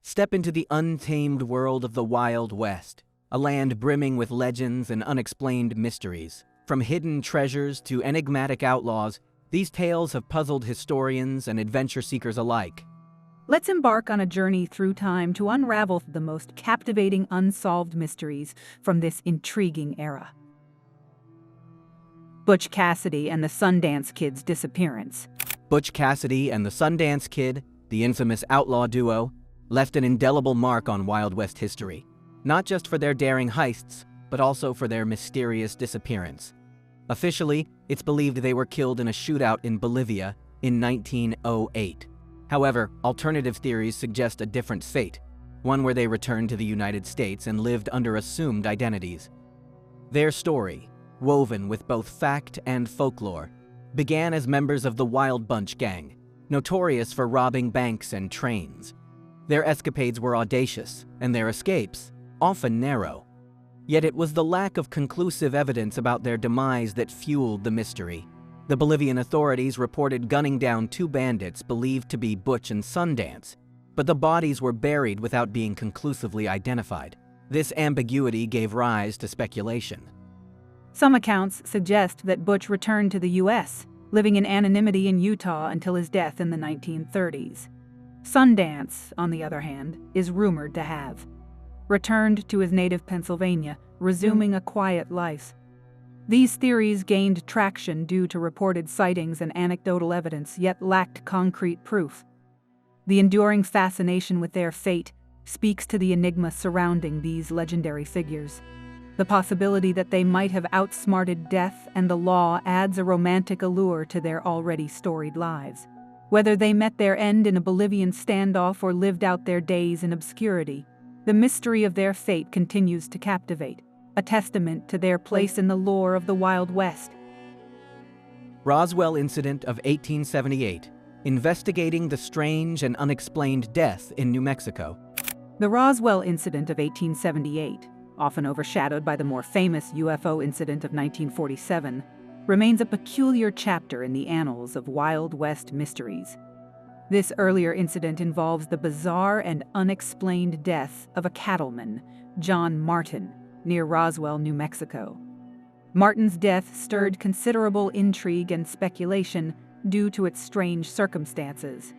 Step into the untamed world of the Wild West, a land brimming with legends and unexplained mysteries. From hidden treasures to enigmatic outlaws, these tales have puzzled historians and adventure seekers alike. Let's embark on a journey through time to unravel the most captivating unsolved mysteries from this intriguing era. Butch Cassidy and the Sundance Kid's disappearance. Butch Cassidy and the Sundance Kid, the infamous outlaw duo, left an indelible mark on Wild West history, not just for their daring heists, but also for their mysterious disappearance. Officially, it's believed they were killed in a shootout in Bolivia in 1908. However, alternative theories suggest a different fate, one where they returned to the United States and lived under assumed identities. Their story, woven with both fact and folklore, began as members of the Wild Bunch gang, notorious for robbing banks and trains. Their escapades were audacious, and their escapes often narrow. Yet it was the lack of conclusive evidence about their demise that fueled the mystery. The Bolivian authorities reported gunning down two bandits believed to be Butch and Sundance, but the bodies were buried without being conclusively identified. This ambiguity gave rise to speculation. Some accounts suggest that Butch returned to the U.S., living in anonymity in Utah until his death in the 1930s. Sundance, on the other hand, is rumored to have returned to his native Pennsylvania, resuming a quiet life. These theories gained traction due to reported sightings and anecdotal evidence, yet lacked concrete proof. The enduring fascination with their fate speaks to the enigma surrounding these legendary figures. The possibility that they might have outsmarted death and the law adds a romantic allure to their already storied lives. Whether they met their end in a Bolivian standoff or lived out their days in obscurity, the mystery of their fate continues to captivate, a testament to their place in the lore of the Wild West. Roswell Incident of 1878, investigating the strange and unexplained death in New Mexico. The Roswell Incident of 1878, often overshadowed by the more famous UFO incident of 1947, remains a peculiar chapter in the annals of Wild West mysteries. This earlier incident involves the bizarre and unexplained death of a cattleman, John Martin, near Roswell, New Mexico. Martin's death stirred considerable intrigue and speculation due to its strange circumstances.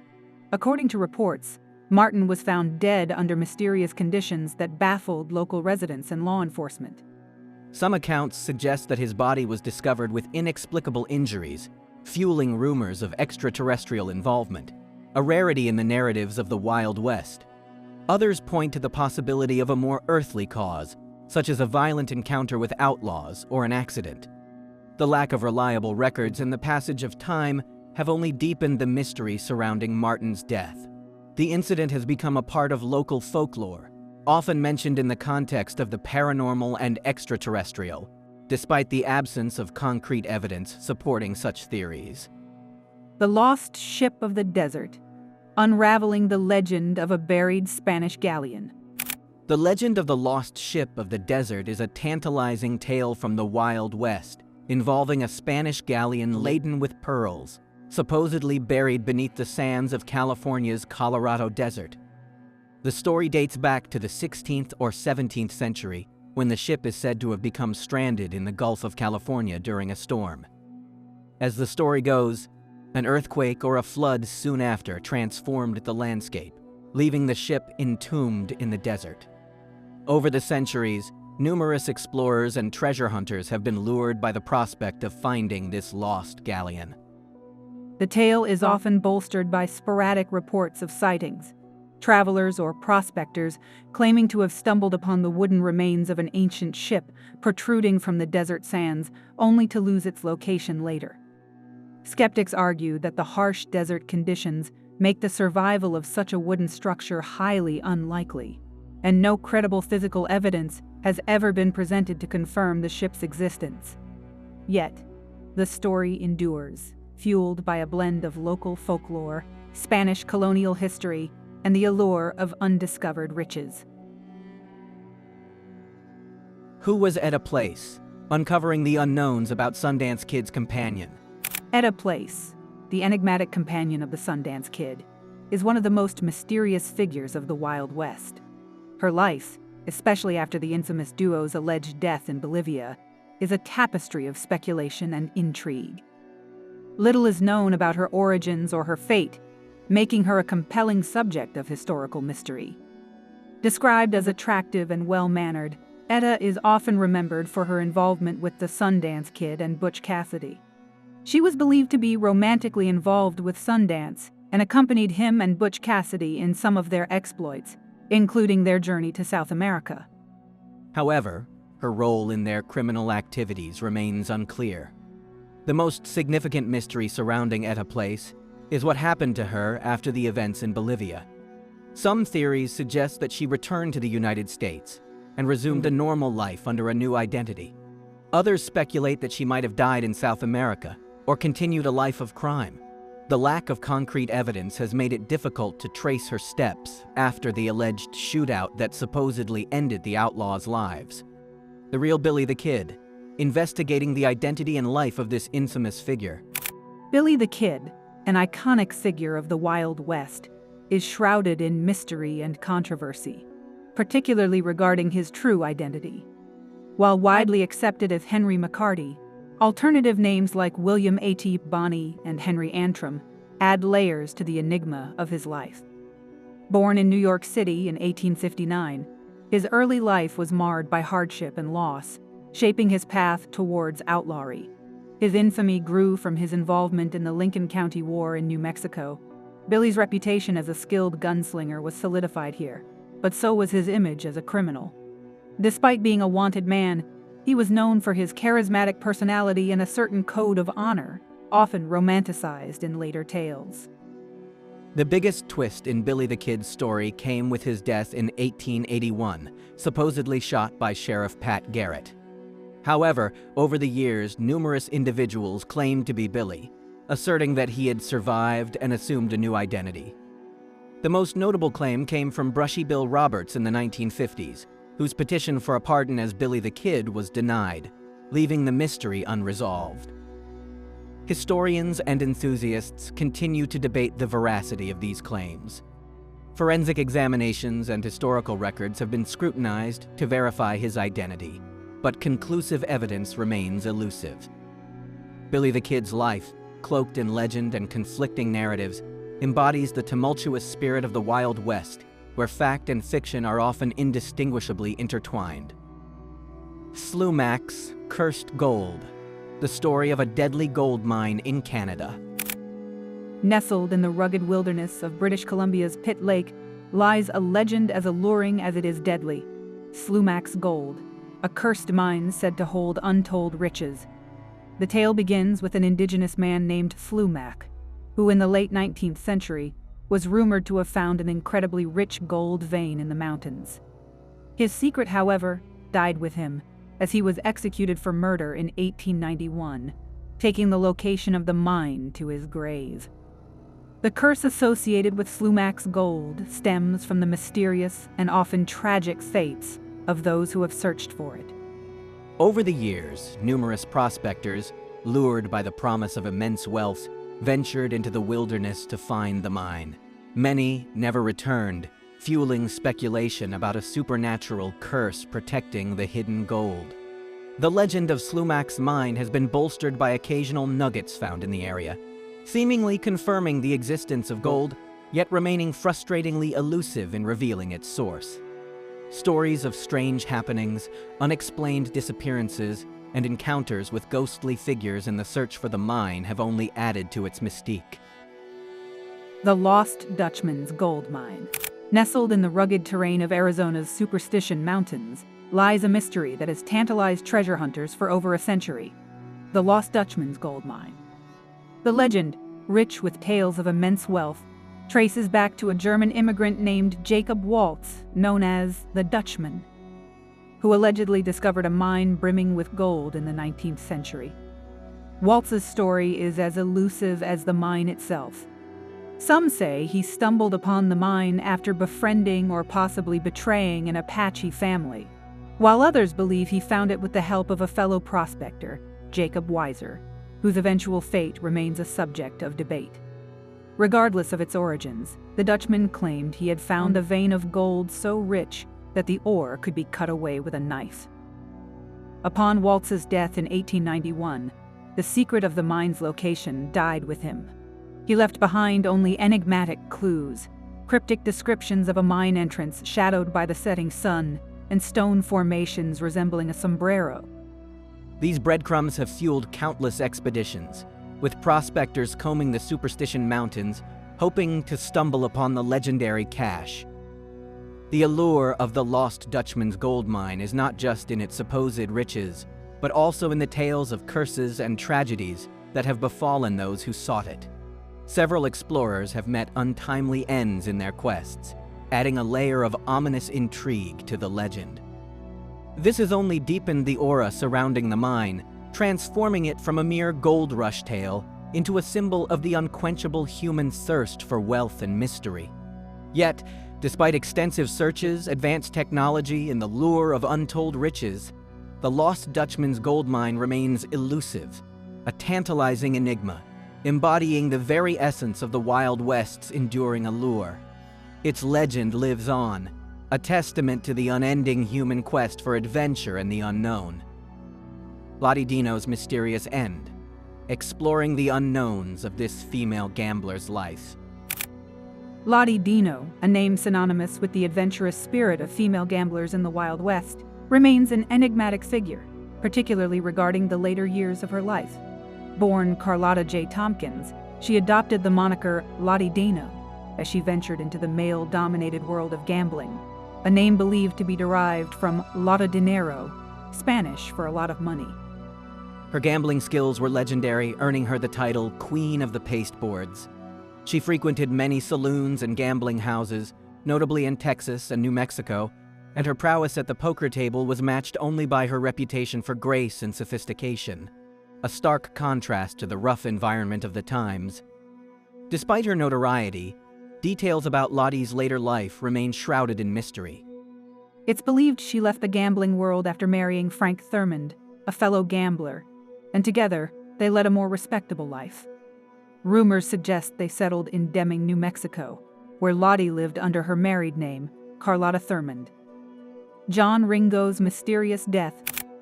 According to reports, Martin was found dead under mysterious conditions that baffled local residents and law enforcement. Some accounts suggest that his body was discovered with inexplicable injuries, fueling rumors of extraterrestrial involvement, a rarity in the narratives of the Wild West. Others point to the possibility of a more earthly cause, such as a violent encounter with outlaws or an accident. The lack of reliable records and the passage of time have only deepened the mystery surrounding Martin's death. The incident has become a part of local folklore, often mentioned in the context of the paranormal and extraterrestrial, despite the absence of concrete evidence supporting such theories. The Lost Ship of the Desert, unraveling the legend of a buried Spanish galleon. The legend of the Lost Ship of the Desert is a tantalizing tale from the Wild West, involving a Spanish galleon laden with pearls, supposedly buried beneath the sands of California's Colorado Desert. The story dates back to the 16th or 17th century, when the ship is said to have become stranded in the Gulf of California during a storm. As the story goes, an earthquake or a flood soon after transformed the landscape, leaving the ship entombed in the desert. Over the centuries, numerous explorers and treasure hunters have been lured by the prospect of finding this lost galleon. The tale is often bolstered by sporadic reports of sightings, travelers or prospectors claiming to have stumbled upon the wooden remains of an ancient ship protruding from the desert sands, only to lose its location later. Skeptics argue that the harsh desert conditions make the survival of such a wooden structure highly unlikely, and no credible physical evidence has ever been presented to confirm the ship's existence. Yet, the story endures, fueled by a blend of local folklore, Spanish colonial history, and the allure of undiscovered riches. Who was Etta Place? Uncovering the unknowns about Sundance Kid's companion. Etta Place, the enigmatic companion of the Sundance Kid, is one of the most mysterious figures of the Wild West. Her life, especially after the infamous duo's alleged death in Bolivia, is a tapestry of speculation and intrigue. Little is known about her origins or her fate, making her a compelling subject of historical mystery. Described as attractive and well-mannered, Etta is often remembered for her involvement with the Sundance Kid and Butch Cassidy. She was believed to be romantically involved with Sundance and accompanied him and Butch Cassidy in some of their exploits, including their journey to South America. However, her role in their criminal activities remains unclear. The most significant mystery surrounding Etta Place is what happened to her after the events in Bolivia. Some theories suggest that she returned to the United States and resumed a normal life under a new identity. Others speculate that she might have died in South America or continued a life of crime. The lack of concrete evidence has made it difficult to trace her steps after the alleged shootout that supposedly ended the outlaws' lives. The Real Billy the Kid, investigating the identity and life of this infamous figure. Billy the Kid, an iconic figure of the Wild West, is shrouded in mystery and controversy, particularly regarding his true identity. While widely accepted as Henry McCarty, alternative names like William A.T. Bonney and Henry Antrim add layers to the enigma of his life. Born in New York City in 1859, his early life was marred by hardship and loss, shaping his path towards outlawry. His infamy grew from his involvement in the Lincoln County War in New Mexico. Billy's reputation as a skilled gunslinger was solidified here, but so was his image as a criminal. Despite being a wanted man, he was known for his charismatic personality and a certain code of honor, often romanticized in later tales. The biggest twist in Billy the Kid's story came with his death in 1881, supposedly shot by Sheriff Pat Garrett. However, over the years, numerous individuals claimed to be Billy, asserting that he had survived and assumed a new identity. The most notable claim came from Brushy Bill Roberts in the 1950s, whose petition for a pardon as Billy the Kid was denied, leaving the mystery unresolved. Historians and enthusiasts continue to debate the veracity of these claims. Forensic examinations and historical records have been scrutinized to verify his identity, but conclusive evidence remains elusive. Billy the Kid's life, cloaked in legend and conflicting narratives, embodies the tumultuous spirit of the Wild West, where fact and fiction are often indistinguishably intertwined. Slumac's Cursed Gold, the story of a deadly gold mine in Canada. Nestled in the rugged wilderness of British Columbia's Pitt Lake lies a legend as alluring as it is deadly: Slumac's Gold, a cursed mine said to hold untold riches. The tale begins with an indigenous man named Slumac, who in the late 19th century was rumored to have found an incredibly rich gold vein in the mountains. His secret, however, died with him, as he was executed for murder in 1891, taking the location of the mine to his grave. The curse associated with Slumac's gold stems from the mysterious and often tragic fates of those who have searched for it. Over the years, numerous prospectors, lured by the promise of immense wealth, ventured into the wilderness to find the mine. Many never returned, fueling speculation about a supernatural curse protecting the hidden gold. The legend of Slumac's mine has been bolstered by occasional nuggets found in the area, seemingly confirming the existence of gold, yet remaining frustratingly elusive in revealing its source. Stories of strange happenings, unexplained disappearances, and encounters with ghostly figures in the search for the mine have only added to its mystique. The Lost Dutchman's Gold Mine. Nestled in the rugged terrain of Arizona's Superstition Mountains lies a mystery that has tantalized treasure hunters for over a century: the Lost Dutchman's Gold Mine. The legend, rich with tales of immense wealth, traces back to a German immigrant named Jacob Waltz, known as the Dutchman, who allegedly discovered a mine brimming with gold in the 19th century. Waltz's story is as elusive as the mine itself. Some say he stumbled upon the mine after befriending or possibly betraying an Apache family, while others believe he found it with the help of a fellow prospector, Jacob Weiser, whose eventual fate remains a subject of debate. Regardless of its origins, the Dutchman claimed he had found a vein of gold so rich that the ore could be cut away with a knife. Upon Waltz's death in 1891, the secret of the mine's location died with him. He left behind only enigmatic clues, cryptic descriptions of a mine entrance shadowed by the setting sun, and stone formations resembling a sombrero. These breadcrumbs have fueled countless expeditions, with prospectors combing the Superstition Mountains, hoping to stumble upon the legendary cache. The allure of the Lost Dutchman's gold mine is not just in its supposed riches, but also in the tales of curses and tragedies that have befallen those who sought it. Several explorers have met untimely ends in their quests, adding a layer of ominous intrigue to the legend. This has only deepened the aura surrounding the mine, transforming it from a mere gold rush tale into a symbol of the unquenchable human thirst for wealth and mystery. Yet, despite extensive searches, advanced technology, and the lure of untold riches, the Lost Dutchman's gold mine remains elusive, a tantalizing enigma, embodying the very essence of the Wild West's enduring allure. Its legend lives on, a testament to the unending human quest for adventure and the unknown. Lottie Dino's mysterious end, exploring the unknowns of this female gambler's life. Lottie Dino, a name synonymous with the adventurous spirit of female gamblers in the Wild West, remains an enigmatic figure, particularly regarding the later years of her life. Born Carlotta J. Tompkins, she adopted the moniker Lottie Dino as she ventured into the male-dominated world of gambling, a name believed to be derived from lotta dinero, Spanish for a lot of money. Her gambling skills were legendary, earning her the title Queen of the Pasteboards. She frequented many saloons and gambling houses, notably in Texas and New Mexico, and her prowess at the poker table was matched only by her reputation for grace and sophistication, a stark contrast to the rough environment of the times. Despite her notoriety, details about Lottie's later life remain shrouded in mystery. It's believed she left the gambling world after marrying Frank Thurmond, a fellow gambler, and together they led a more respectable life. Rumors suggest they settled in Deming, New Mexico, where Lottie lived under her married name, Carlotta Thurmond. John Ringo's mysterious death.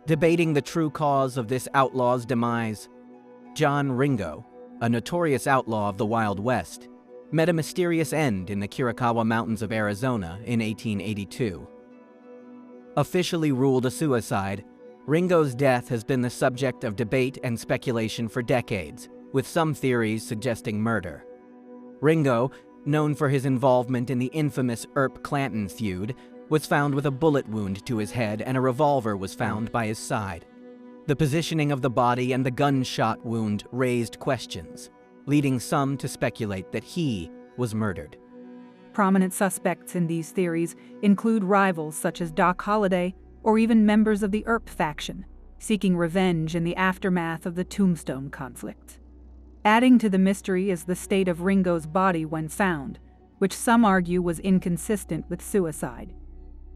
Debating the true cause of this outlaw's demise, John Ringo, a notorious outlaw of the Wild West, met a mysterious end in the Chiricahua Mountains of Arizona in 1882. Officially ruled a suicide, Ringo's death has been the subject of debate and speculation for decades, with some theories suggesting murder. Ringo, known for his involvement in the infamous Earp-Clanton feud, was found with a bullet wound to his head and a revolver was found by his side. The positioning of the body and the gunshot wound raised questions, leading some to speculate that he was murdered. Prominent suspects in these theories include rivals such as Doc Holliday or even members of the Earp faction, seeking revenge in the aftermath of the Tombstone conflict. Adding to the mystery is the state of Ringo's body when found, which some argue was inconsistent with suicide.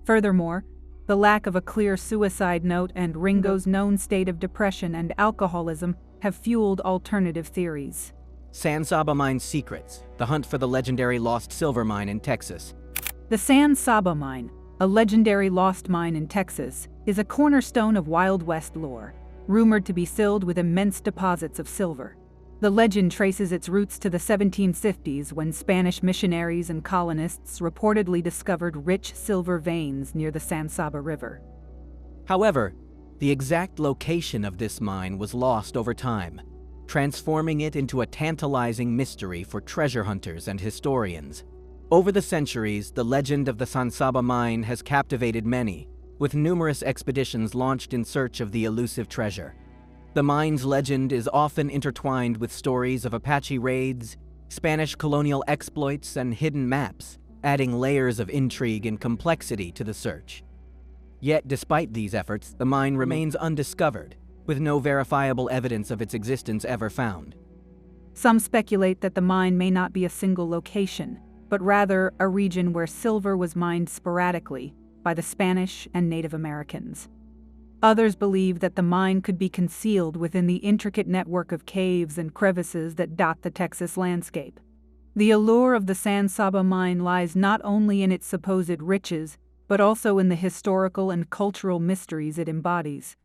Furthermore, the lack of a clear suicide note and Ringo's known state of depression and alcoholism have fueled alternative theories. San Saba Mine's secrets, the hunt for the legendary lost silver mine in Texas. The San Saba Mine, a legendary lost mine in Texas, is a cornerstone of Wild West lore, rumored to be filled with immense deposits of silver. The legend traces its roots to the 1750s when Spanish missionaries and colonists reportedly discovered rich silver veins near the San Saba River. However, the exact location of this mine was lost over time, transforming it into a tantalizing mystery for treasure hunters and historians. Over the centuries, the legend of the San Saba mine has captivated many, with numerous expeditions launched in search of the elusive treasure. The mine's legend is often intertwined with stories of Apache raids, Spanish colonial exploits, and hidden maps, adding layers of intrigue and complexity to the search. Yet, despite these efforts, the mine remains undiscovered, with no verifiable evidence of its existence ever found. Some speculate that the mine may not be a single location, but rather a region where silver was mined sporadically by the Spanish and Native Americans. Others believe that the mine could be concealed within the intricate network of caves and crevices that dot the Texas landscape. The allure of the San Saba mine lies not only in its supposed riches, but also in the historical and cultural mysteries it embodies.